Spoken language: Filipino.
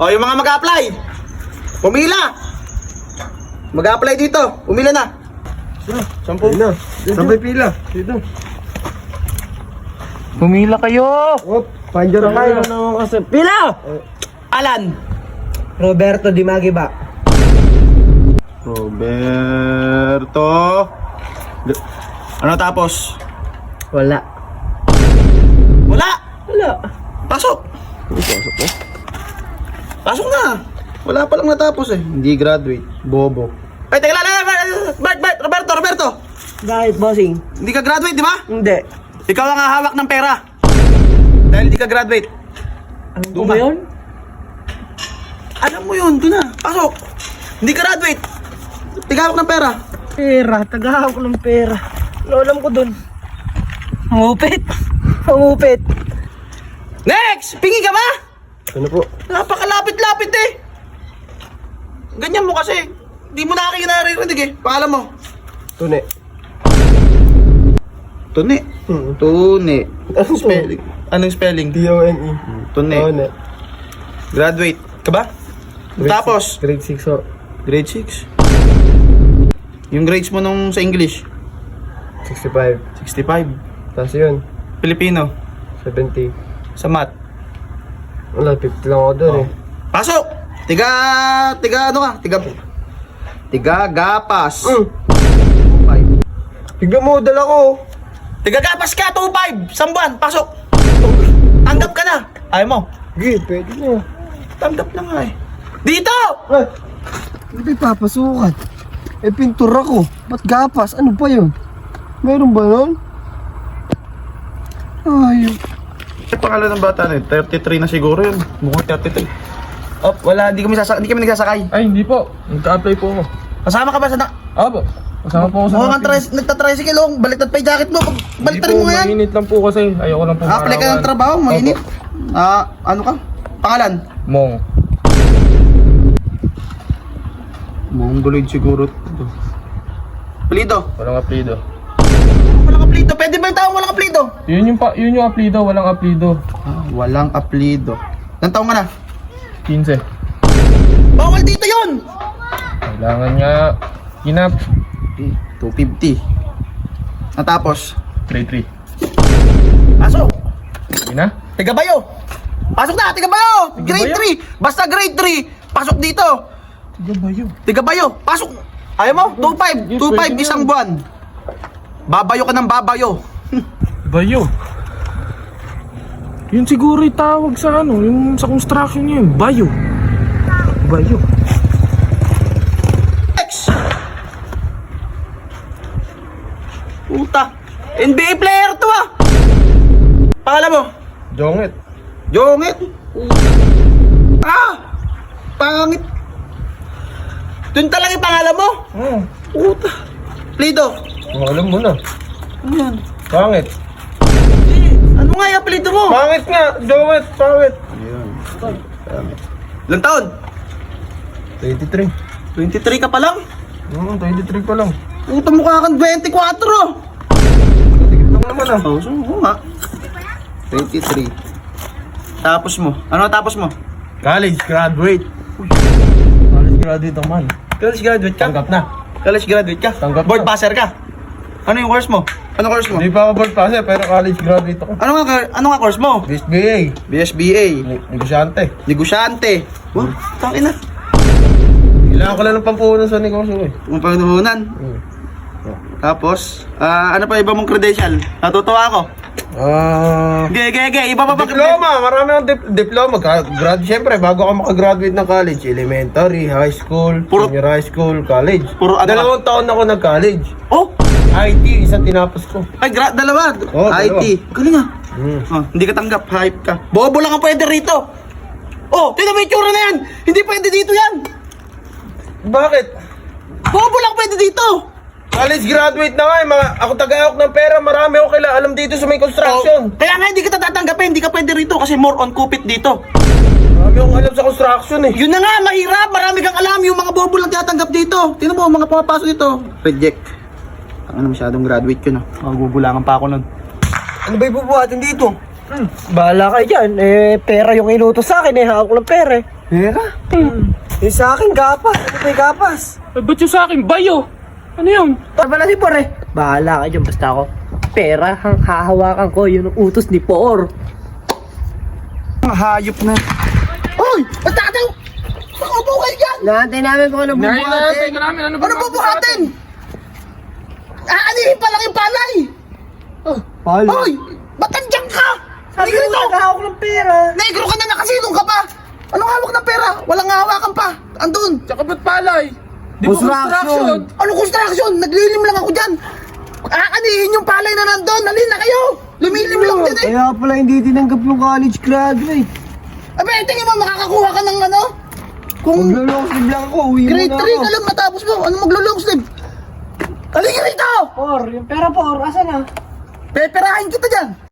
O, yung mga mag-a-apply. Pumila. Mag-a-apply dito. Pumila na. 10. Pila. Sabay pila. Dito. Pumila kayo! Op, panjara kayo. Ano kasi? Pila! Alan. Roberto Di Magiba. Roberto. Ano tapos? Wala. Wala. Wala. Pasok. Pasok na. Wala pa lang natapos eh. Hindi graduate. Bobo. Ay, teka lang. Roberto. Bakit, bossing? Hindi ka graduate, di ba? Hindi. Ikaw ang hahawak ng pera. Dahil hindi ka graduate. Ano Doon ba ka. yun? Alam mo yun, doon na. Pasok. Hindi ka graduate. Tigawak ng pera. Pera. Tagahawak ng pera. Ano alam ko dun? Hangupit. Hangupit. Next! Pingi ka ba? Ano po? Napakalapit-lapit eh. Ganyan mo kasi. Hindi mo na aking naririnig eh. Paalam mo. Tune. Tune. Tune. Anong spelling? Anong spelling? T-O-N-E. Tune. Tune. Graduate ka ba? Tapos, Grade 6 ho. grade 6. Yung grades mo nung sa English? 65. 65. Tapos yun, Filipino. 70. Sa math. Wala, 50 lang ako doon eh. Pasok! Tiga ano ka? Tiga gapas. 5. Tignan mo, dala ko. Tiga gapas ka, 2.5. Sambuan, pasok. Tanggap ka na. Ayaw mo. Sige, pwede na. Tanggap na nga eh. Dito! Ay! Hindi papasukan. Eh, pintura ko. Ba't gapas? Ano pa yun? Meron ba nun? Ayun. Ang pangalan ng bata na yun? 33 na siguro yun. Mukhang 33. Oh, wala. Hindi kami nagsasakay. Ay, hindi po. Nagka-apply po ako. Kasama ka ba sa Opo. Kasama po ako sa Mukhang nagtatricycle oh. Baliktad pa yung jacket mo. Baliktarin mo nga yan. Mainit lang po kasi. Ayoko lang po. Apply ka ng trabaho. Mainit. Ano ka? Pangalan? Mong. Mongoloid siguro. Apelido. Walang apelido. Walang apelido. Pwede ba yung tao walang apelido? Yun yung apelido. Walang apelido. Walang apelido. Ilang taong ka na? 15. Bawal dito yun! Kailangan nga. Kinap. 250. Natapos. Grade 3. Pasok! Sige na. Tigabayo! Pasok na! Tigabayo! Grade 3! Basta grade 3! Pasok dito! Tigabayo! Pasok! Ayaw mo? 2.5! 2.5 isang buwan! Babayo ka ng babayo! Bayo. Yun siguro yung tawag sa ano. Yung sa construction niya yun. Bayo. Bayo. X! Puta! NBA player to ah! Pangalan mo? Jongit. Jongit! Pangit! Doon talaga yung pangalan mo? Puta! Plido! Alam mo na. Ano yan? Pangit. Ano nga yung apelido mo? Pangit nga. Jongit. Pangit. Ilang taon? 23. 23 ka pa lang? 23 pa lang. Puta mukha kang 24! Tigil lang naman ah. Oo nga. 23. Tapos mo? Ano tapos mo? College graduate. College graduate naman. College graduate ka? Tanggap na. College graduate ka? Tanggap Board na. passer ka? Ano yung course mo? Ano course mo? Hindi pa ako board pass pero college graduate ako. Ano nga course mo? BSBA. BSBA. Negosyante. Negosyante. Wah, tangin na. Kailangan ko lang ng pampuhunan sa negosyo eh. Kung pagduhunan. Tapos, ano pa iba mong credential? Natutuwa ako. Iba pa ba? Diploma. Marami ng diploma. Siyempre, bago ako makagraduate ng college, elementary, high school, junior high school, college. Puro ano? 2 taon ako nag-college. Oh! IT, isang tinapos ko. Ay, dalawa. Oh, IT. Galing ah. Hindi ka tanggap, hype ka. Bobo lang ang pwede rito. Oh, tignan mo yung tsura na yan. Hindi pwede dito yan. Bakit? Bobo lang pwede dito. College graduate na nga eh. Ako tagahawak ng pera. Marami ako alam dito sa may construction. Kaya nga hindi kita tatanggapin. Hindi ka pwede rito kasi more on kupit dito. Marami akong alam sa construction eh. Yun na nga, mahirap. Marami kang alam. Yung mga bobo lang tinatanggap dito. Tingnan mo, mga pumapasok dito. Reject. Ano masyadong graduate ko na. Magugulangan pa ako nun. Ano ba ibubuhatin dito? Bahala kayo dyan. Eh, pera yung inutos sa akin eh. Hawak ko ng pera eh. Pera? Yung sa akin, gapas. Ano may gapas? Eh, ba't yung sa akin? Bayo! Ano yun? Pala si Por eh. Bahala ka dyan, basta ako. Pera, ang hahawakan ko, yun ang utos ni Por. Mga hayop na. Hoy! Ba't nakataw? Makupo kayo dyan! Naantay namin kung ano bubuhatin. Tingnan namin, ano ba? Ano bubuhatin? Aanihin pa lang yung palay! Pala. Hoy! Ba't nandiyan ka? Sabi Negro ko, to! naghahawak ng pera. Negro ka na nakasilong ka pa! Anong hawak ng pera? Walang hawakan pa! Andun! Tsaka ba't palay? Di ba construction? Anong construction? Naglilim lang ako dyan! Aanihin yung palay na nandun! Halin na kayo! Lumilim lang dyan eh! Kaya pala hindi tinanggap yung college graduate. Abe, tingin mo makakakuha ka ng ano? Kung Maglulong sleeve lang ako, uwi grade muna 3 ako. ka lang matapos mo, ano maglulong sleeve? Halika rito! Por, yung pera Por, asa na? Peperahin kita dyan!